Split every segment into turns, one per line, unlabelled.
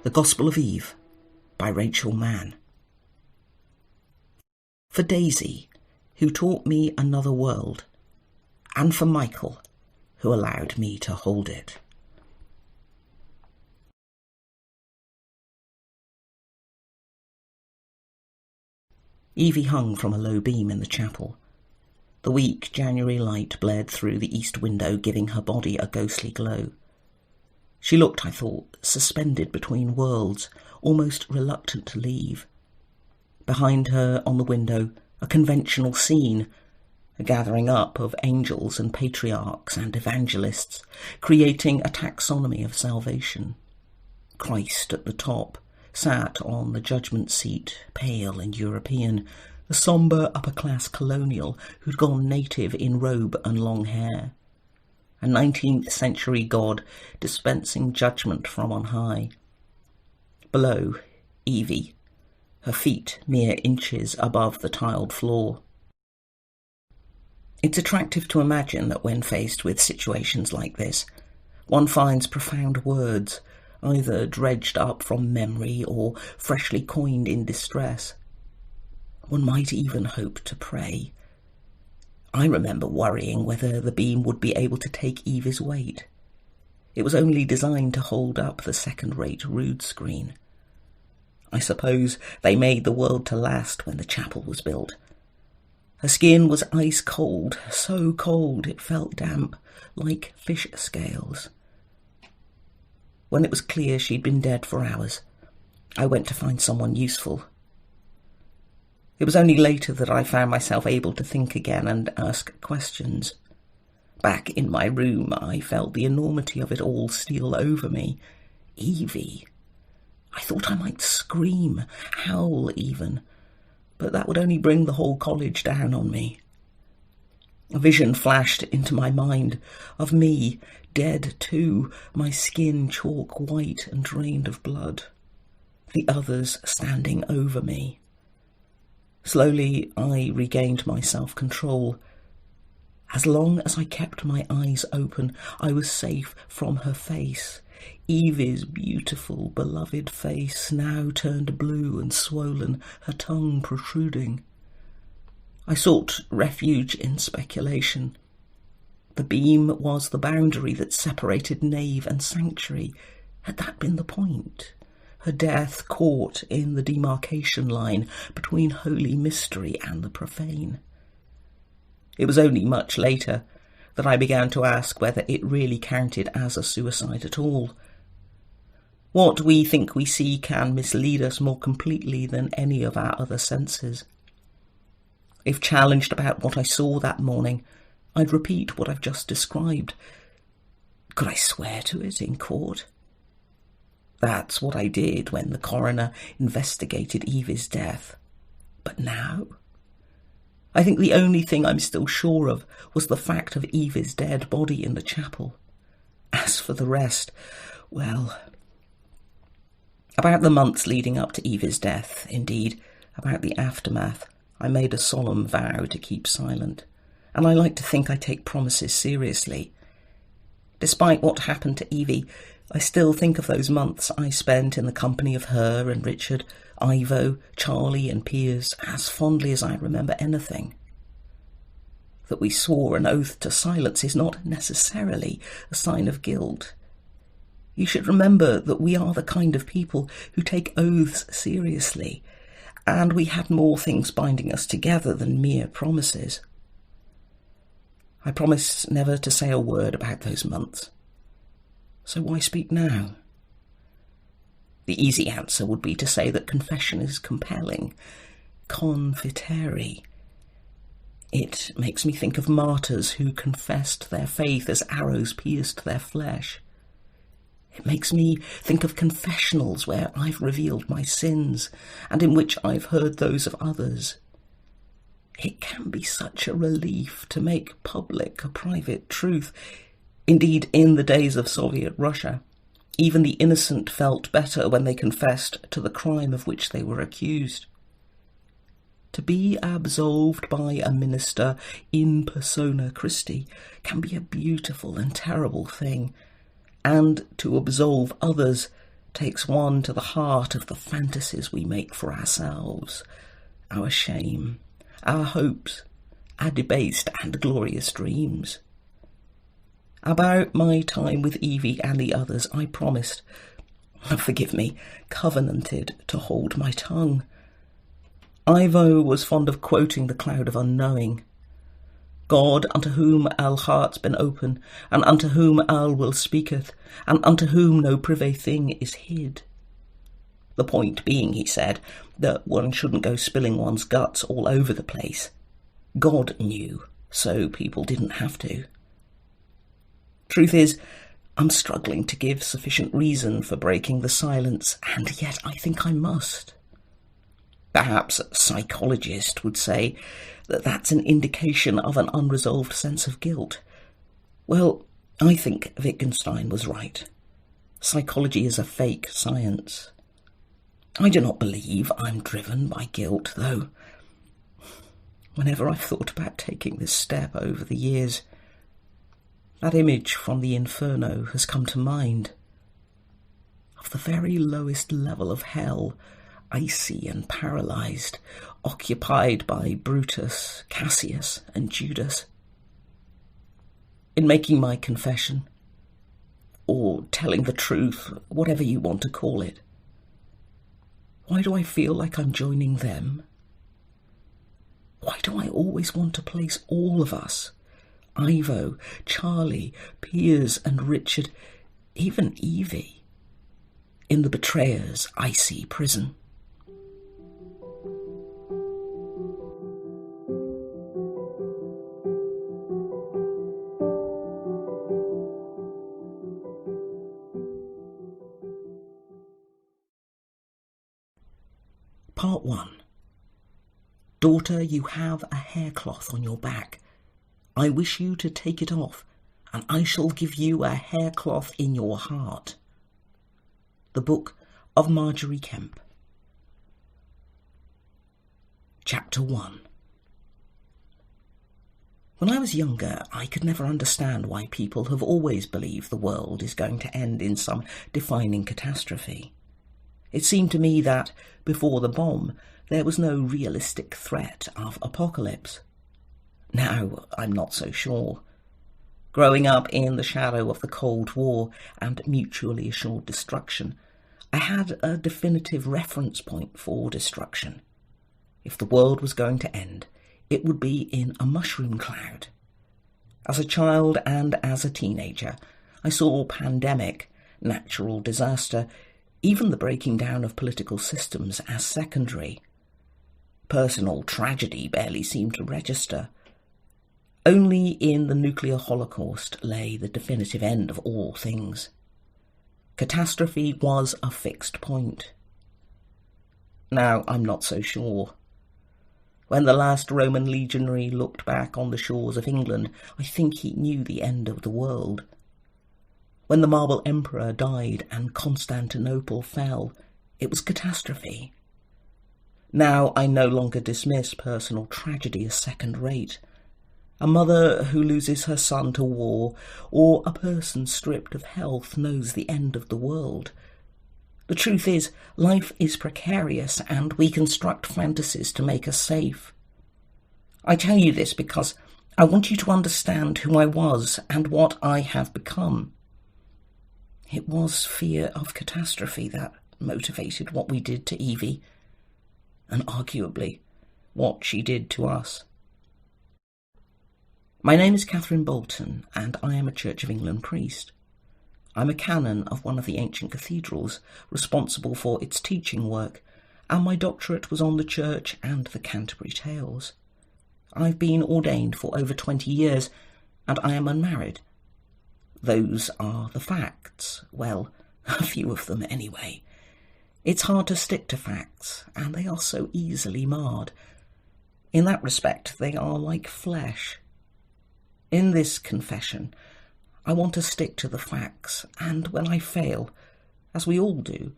The Gospel of Eve by Rachel Mann. For Daisy, who taught me another world, and for Michael, who allowed me to hold it. Evie hung from a low beam in the chapel. The weak January light blared through the east window, giving her body a ghostly glow. She looked, I thought, suspended between worlds, almost reluctant to leave. Behind her, on the window, a conventional scene, a gathering up of angels and patriarchs and evangelists, creating a taxonomy of salvation. Christ at the top sat on the judgment seat, pale and European, the sombre upper-class colonial who'd gone native in robe and long hair. A 19th century god dispensing judgment from on high. Below, Evie, her feet mere inches above the tiled floor. It's attractive to imagine that when faced with situations like this, one finds profound words, either dredged up from memory or freshly coined in distress. One might even hope to pray. I remember worrying whether the beam would be able to take Evie's weight. It was only designed to hold up the second-rate rood screen. I suppose they made the world to last when the chapel was built. Her skin was ice cold, so cold it felt damp, like fish scales. When it was clear she'd been dead for hours, I went to find someone useful. It was only later that I found myself able to think again and ask questions. Back in my room, I felt the enormity of it all steal over me. Evie. I thought I might scream, howl even, but that would only bring the whole college down on me. A vision flashed into my mind of me, dead too, my skin chalk white and drained of blood. The others standing over me. Slowly, I regained my self-control. As long as I kept my eyes open, I was safe from her face. Evie's beautiful, beloved face, now turned blue and swollen, her tongue protruding. I sought refuge in speculation. The beam was the boundary that separated nave and sanctuary. Had that been the point? Her death caught in the demarcation line between holy mystery and the profane. It was only much later that I began to ask whether it really counted as a suicide at all. What we think we see can mislead us more completely than any of our other senses. If challenged about what I saw that morning, I'd repeat what I've just described. Could I swear to it in court? That's what I did when the coroner investigated Evie's death. But now? I think the only thing I'm still sure of was the fact of Evie's dead body in the chapel. As for the rest, well... About the months leading up to Evie's death, indeed, about the aftermath, I made a solemn vow to keep silent, and I like to think I take promises seriously. Despite what happened to Evie, I still think of those months I spent in the company of her and Richard, Ivo, Charlie and Piers as fondly as I remember anything. That we swore an oath to silence is not necessarily a sign of guilt. You should remember that we are the kind of people who take oaths seriously, and we had more things binding us together than mere promises. I promised never to say a word about those months. So why speak now? The easy answer would be to say that confession is compelling, confiteri. It makes me think of martyrs who confessed their faith as arrows pierced their flesh. It makes me think of confessionals where I've revealed my sins and in which I've heard those of others. It can be such a relief to make public a private truth. Indeed, in the days of Soviet Russia, even the innocent felt better when they confessed to the crime of which they were accused. To be absolved by a minister in persona Christi can be a beautiful and terrible thing, and to absolve others takes one to the heart of the fantasies we make for ourselves, our shame, our hopes, our debased and glorious dreams. About my time with Evie and the others, I promised, forgive me, covenanted to hold my tongue. Ivo was fond of quoting the cloud of unknowing. God, unto whom our heart's been open, and unto whom our will speaketh, and unto whom no privy thing is hid. The point being, he said, that one shouldn't go spilling one's guts all over the place. God knew, so people didn't have to. Truth is, I'm struggling to give sufficient reason for breaking the silence, and yet I think I must. Perhaps a psychologist would say that that's an indication of an unresolved sense of guilt. Well, I think Wittgenstein was right. Psychology is a fake science. I do not believe I'm driven by guilt, though. Whenever I've thought about taking this step over the years, that image from the Inferno has come to mind. Of the very lowest level of hell, icy and paralysed, occupied by Brutus, Cassius, and Judas. In making my confession, or telling the truth, whatever you want to call it, why do I feel like I'm joining them? Why do I always want to place all of us, Ivo, Charlie, Piers and Richard, even Evie, in the betrayer's icy prison? Part 1. Daughter, you have a haircloth on your back. I wish you to take it off, and I shall give you a haircloth in your heart. The Book of Marjorie Kemp. Chapter 1. When I was younger, I could never understand why people have always believed the world is going to end in some defining catastrophe. It seemed to me that, before the bomb, there was no realistic threat of apocalypse. Now, I'm not so sure. Growing up in the shadow of the Cold War and mutually assured destruction, I had a definitive reference point for destruction. If the world was going to end, it would be in a mushroom cloud. As a child and as a teenager, I saw pandemic, natural disaster, even the breaking down of political systems as secondary. Personal tragedy barely seemed to register. Only in the nuclear holocaust lay the definitive end of all things. Catastrophe was a fixed point. Now, I'm not so sure. When the last Roman legionary looked back on the shores of England, I think he knew the end of the world. When the Marble Emperor died and Constantinople fell, it was catastrophe. Now I no longer dismiss personal tragedy as second-rate. A mother who loses her son to war, or a person stripped of health, knows the end of the world. The truth is, life is precarious, and we construct fantasies to make us safe. I tell you this because I want you to understand who I was and what I have become. It was fear of catastrophe that motivated what we did to Evie, and arguably what she did to us. My name is Catherine Bolton, and I am a Church of England priest. I'm a canon of one of the ancient cathedrals, responsible for its teaching work, and my doctorate was on the Church and the Canterbury Tales. I've been ordained for over 20 years, and I am unmarried. Those are the facts. Well, a few of them anyway. It's hard to stick to facts, and they are so easily marred. In that respect, they are like flesh. In this confession, I want to stick to the facts, and when I fail, as we all do,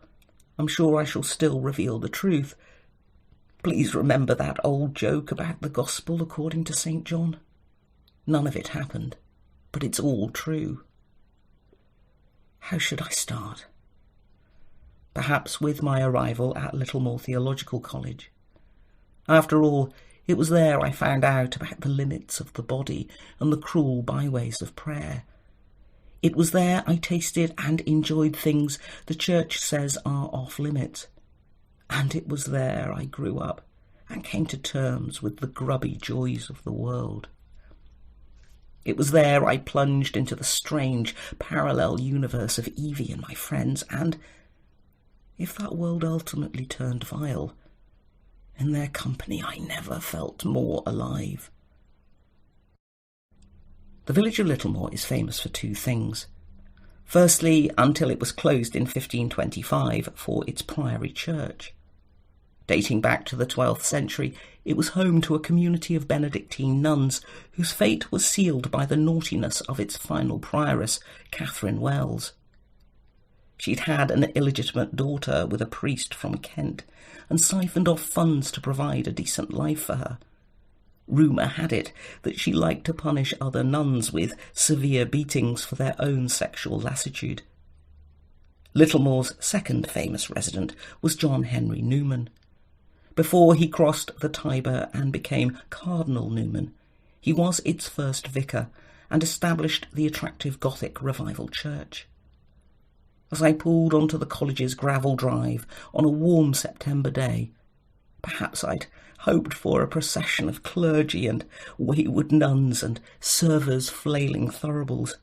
I'm sure I shall still reveal the truth. Please remember that old joke about the Gospel according to St. John. None of it happened, but it's all true. How should I start? perhaps with my arrival at Littlemore Theological College. After all, it was there I found out about the limits of the body and the cruel byways of prayer. It was there I tasted and enjoyed things the Church says are off limits. And it was there I grew up and came to terms with the grubby joys of the world. It was there I plunged into the strange, parallel universe of Evie and my friends, and, if that world ultimately turned vile, in their company I never felt more alive. The village of Littlemore is famous for two things. Firstly, until it was closed in 1525 for its priory church. Dating back to the 12th century, it was home to a community of Benedictine nuns whose fate was sealed by the naughtiness of its final prioress, Catherine Wells. She'd had an illegitimate daughter with a priest from Kent and siphoned off funds to provide a decent life for her. Rumour had it that she liked to punish other nuns with severe beatings for their own sexual lassitude. Littlemore's second famous resident was John Henry Newman. Before he crossed the Tiber and became Cardinal Newman, he was its first vicar and established the attractive Gothic Revival Church. As I pulled onto the college's gravel drive on a warm September day, perhaps I'd hoped for a procession of clergy and wayward nuns and servers flailing thuribles.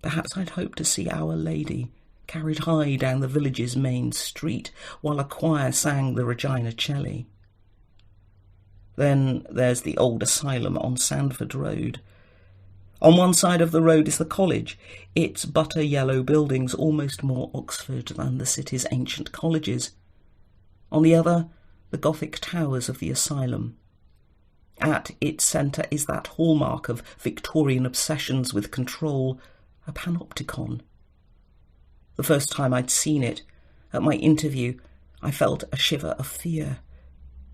Perhaps I'd hoped to see Our Lady carried high down the village's main street while a choir sang the Regina Coeli. Then there's the old asylum on Sandford Road. On one side of the road is the college, its butter-yellow buildings almost more Oxford than the city's ancient colleges. On the other, the Gothic towers of the asylum. At its centre is that hallmark of Victorian obsessions with control, a panopticon. The first time I'd seen it, at my interview, I felt a shiver of fear.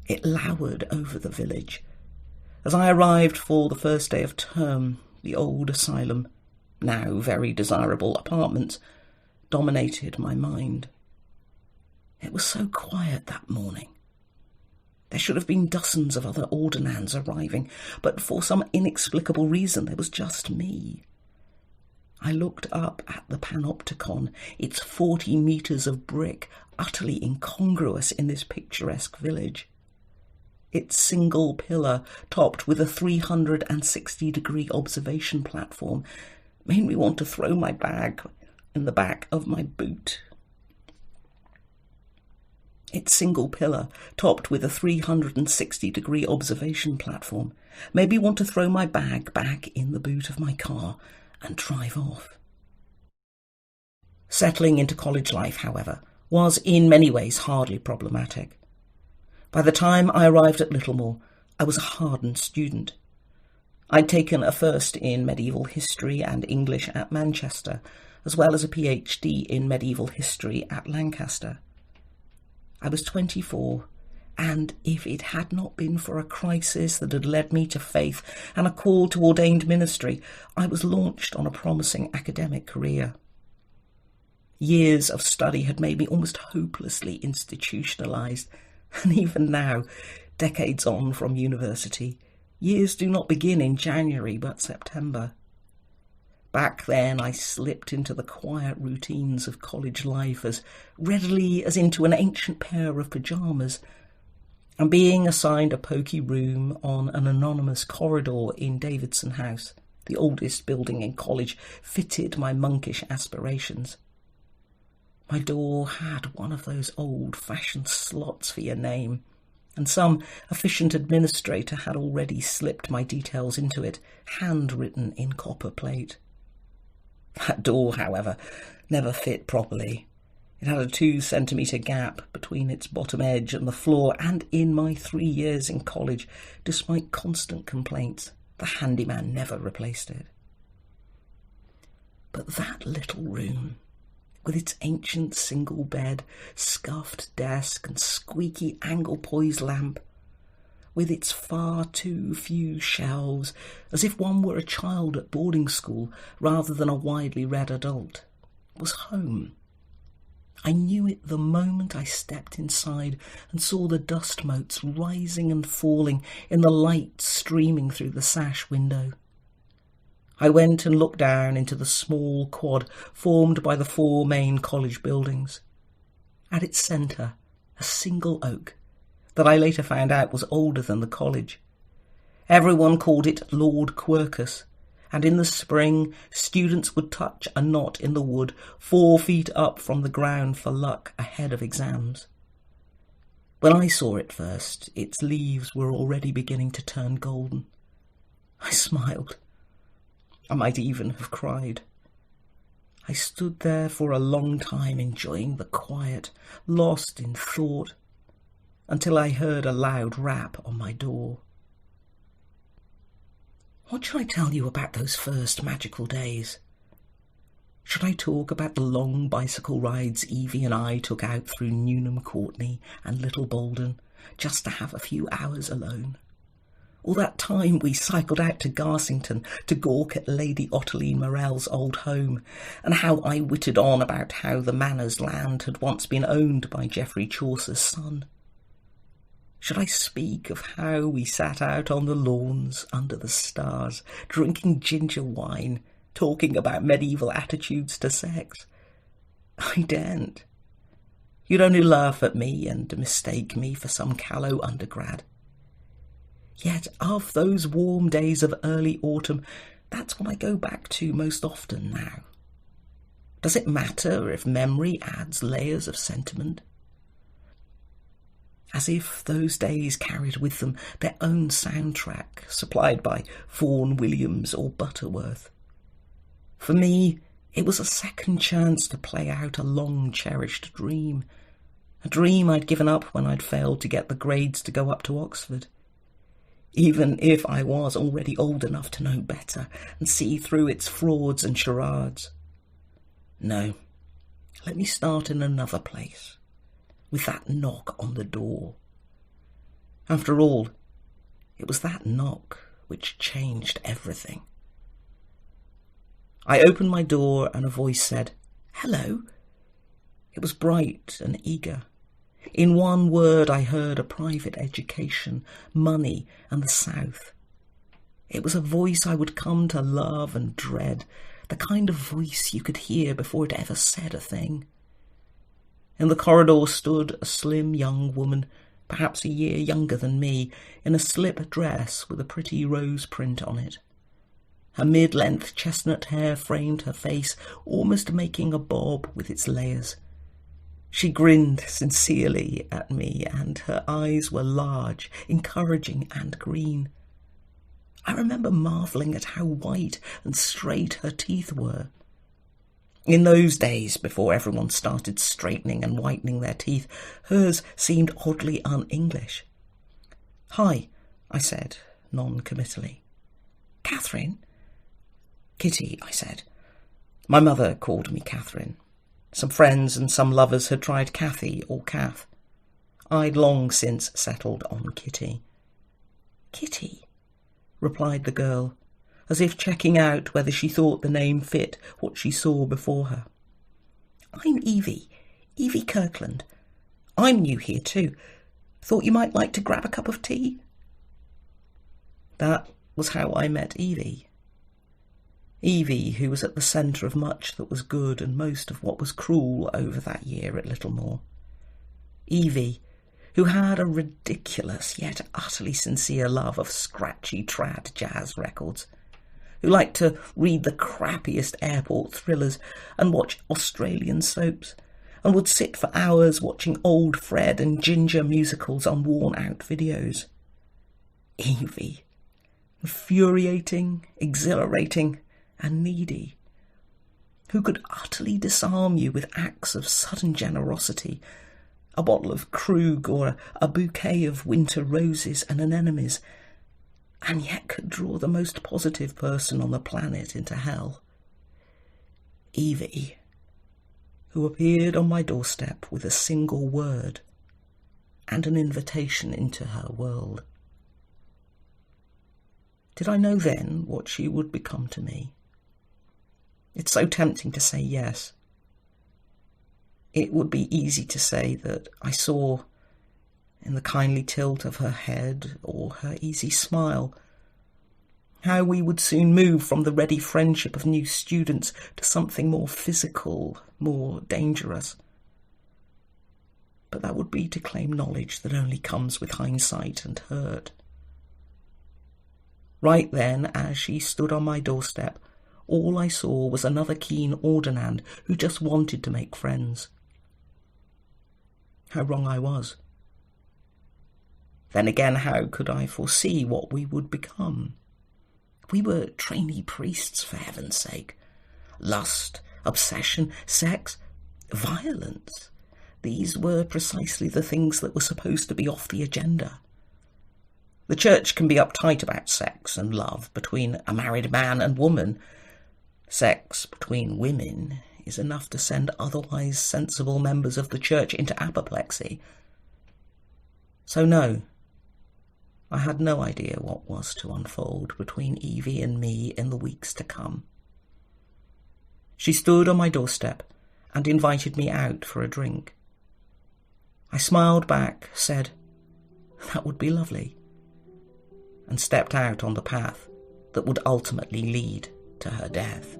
It lowered over the village. As I arrived for the first day of term, the old asylum, now very desirable apartments, dominated my mind. It was so quiet that morning. There should have been dozens of other ordinands arriving, but for some inexplicable reason there was just me. I looked up at the panopticon, its 40 metres of brick, utterly incongruous in this picturesque village. Its single pillar, topped with a 360-degree observation platform, made me want to throw my bag in the back of my boot. Its single pillar, topped with a 360-degree observation platform, made me want to throw my bag back in the boot of my car and drive off. Settling into college life, however, was in many ways hardly problematic. By the time I arrived at Littlemore, I was a hardened student. I'd taken a first in medieval history and English at Manchester, as well as a PhD in medieval history at Lancaster. I was 24, and if it had not been for a crisis that had led me to faith and a call to ordained ministry, I was launched on a promising academic career. Years of study had made me almost hopelessly institutionalised, and even now, decades on from university, years do not begin in January but September. Back then I slipped into the quiet routines of college life as readily as into an ancient pair of pyjamas, and being assigned a poky room on an anonymous corridor in Davidson House, the oldest building in college, fitted my monkish aspirations. My door had one of those old-fashioned slots for your name, and some efficient administrator had already slipped my details into it, handwritten in copper plate. That door, however, never fit properly. It had a 2-centimetre gap between its bottom edge and the floor, and in my 3 years in college, despite constant complaints, the handyman never replaced it. But that little room, with its ancient single bed, scuffed desk and squeaky angle-poised lamp, with its far too few shelves, as if one were a child at boarding school rather than a widely read adult, was home. I knew it the moment I stepped inside and saw the dust motes rising and falling in the light streaming through the sash window. I went and looked down into the small quad formed by the 4 main college buildings. At its centre, a single oak that I later found out was older than the college. Everyone called it Lord Quercus, and in the spring students would touch a knot in the wood 4 feet up from the ground for luck ahead of exams. When I saw it first, its leaves were already beginning to turn golden. I smiled. I might even have cried. I stood there for a long time enjoying the quiet, lost in thought, until I heard a loud rap on my door. What should I tell you about those first magical days? Should I talk about the long bicycle rides Evie and I took out through Newnham Courtney and Little Bolden just to have a few hours alone? Or that time we cycled out to Garsington to gawk at Lady Ottilie Morell's old home, and how I wittered on about how the manor's land had once been owned by Geoffrey Chaucer's son? Should I speak of how we sat out on the lawns under the stars, drinking ginger wine, talking about medieval attitudes to sex? I daren't. You'd only laugh at me and mistake me for some callow undergrad. Yet of those warm days of early autumn, that's what I go back to most often now. Does it matter if memory adds layers of sentiment? As if those days carried with them their own soundtrack, supplied by Vaughan Williams or Butterworth. For me, it was a second chance to play out a long-cherished dream, a dream I'd given up when I'd failed to get the grades to go up to Oxford. Even if I was already old enough to know better and see through its frauds and charades. No, let me start in another place, with that knock on the door. After all, it was that knock which changed everything. I opened my door and a voice said, "Hello." It was bright and eager. In one word I heard a private education, money, and the South. It was a voice I would come to love and dread, the kind of voice you could hear before it ever said a thing. In the corridor stood a slim young woman, perhaps a year younger than me, in a slip dress with a pretty rose print on it. Her mid-length chestnut hair framed her face, almost making a bob with its layers. She grinned sincerely at me, and her eyes were large, encouraging, and green. I remember marvelling at how white and straight her teeth were. In those days, before everyone started straightening and whitening their teeth, hers seemed oddly un-English. "Hi," I said, non-committally. "Catherine?" "Kitty," I said. My mother called me Catherine. Some friends and some lovers had tried Cathy or Kath. I'd long since settled on Kitty. "Kitty," replied the girl, as if checking out whether she thought the name fit what she saw before her. "I'm Evie Kirkland. I'm new here too. Thought you might like to grab a cup of tea." That was how I met Evie. Evie, who was at the centre of much that was good and most of what was cruel over that year at Littlemore. Evie, who had a ridiculous yet utterly sincere love of scratchy trad jazz records, who liked to read the crappiest airport thrillers and watch Australian soaps, and would sit for hours watching old Fred and Ginger musicals on worn-out videos. Evie, infuriating, exhilarating, and needy, who could utterly disarm you with acts of sudden generosity, a bottle of Krug or a bouquet of winter roses and anemones, and yet could draw the most positive person on the planet into hell. Evie, who appeared on my doorstep with a single word and an invitation into her world. Did I know then what she would become to me? It's so tempting to say yes. It would be easy to say that I saw, in the kindly tilt of her head or her easy smile, how we would soon move from the ready friendship of new students to something more physical, more dangerous. But that would be to claim knowledge that only comes with hindsight and hurt. Right then, as she stood on my doorstep, all I saw was another keen ordinand who just wanted to make friends. How wrong I was. Then again, how could I foresee what we would become? We were trainee priests, for heaven's sake. Lust, obsession, sex, violence. These were precisely the things that were supposed to be off the agenda. The church can be uptight about sex and love between a married man and woman. Sex between women is enough to send otherwise sensible members of the church into apoplexy. So no, I had no idea what was to unfold between Evie and me in the weeks to come. She stood on my doorstep and invited me out for a drink. I smiled back, said, "That would be lovely," and stepped out on the path that would ultimately lead to her death.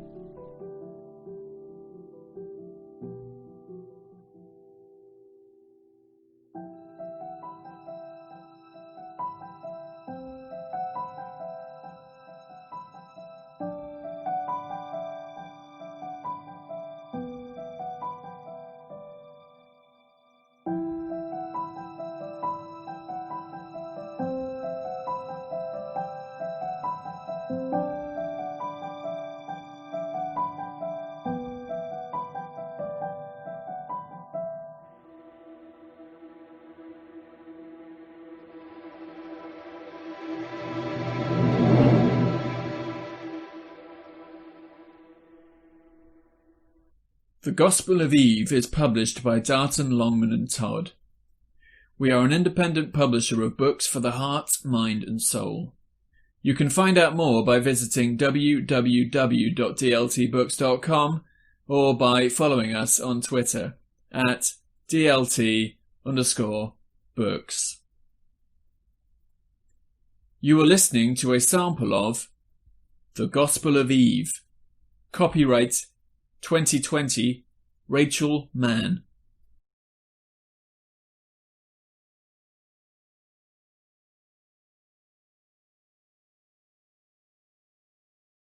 The Gospel of Eve is published by Darton, Longman and Todd. We are an independent publisher of books for the heart, mind and soul. You can find out more by visiting www.dltbooks.com or by following us on Twitter at DLT_books. You are listening to a sample of The Gospel of Eve. Copyright 2020, Rachel Mann.